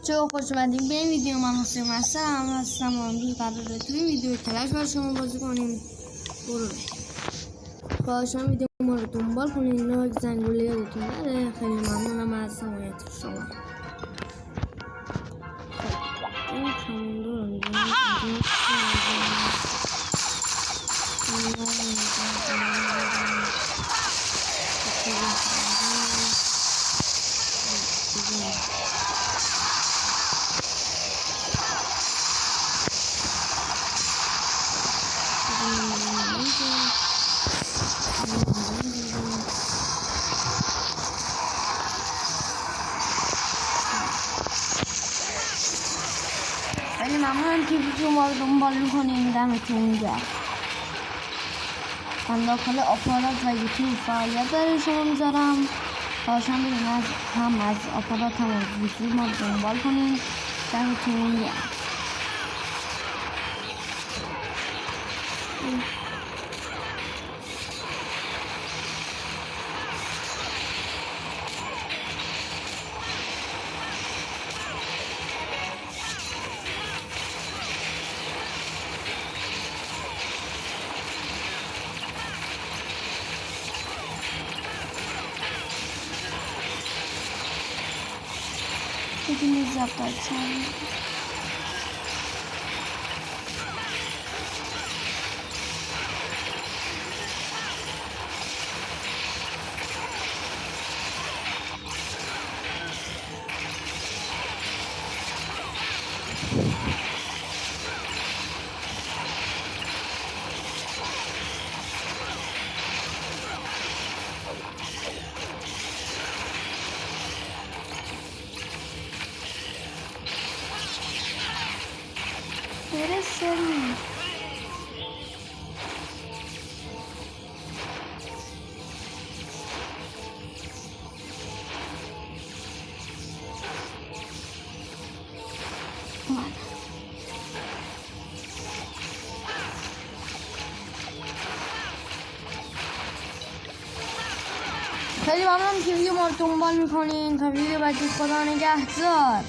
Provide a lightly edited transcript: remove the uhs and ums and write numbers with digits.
بچه‌ها خوش اومدین به این ویدیو. من حسین هستم و امروز قراره تو این ویدیو کلش با شما بازی کنیم. برو باشه ویدیو ما رو دنبال کنین، لایک زنگوله یادتون نره. خیلی ممنونم از حمایت شما. این کاماندو رو می‌زنم. خیلی ممنونم که ویدیو ما رو دنبال می‌کنین. دمتون گرم. من داخل آپارات و یوتیوب فعالیت برای شما میذارم. خواهشم برین از آپارات هم از یوتیوب ما رو دنبال کنین. دمتون گرم. Hepiniz yaparsanız. Neresi? خیلی ممنونم که ویدیو ما رو دنبال میکنین. تا ویدیو بعدی خدا نگهدار.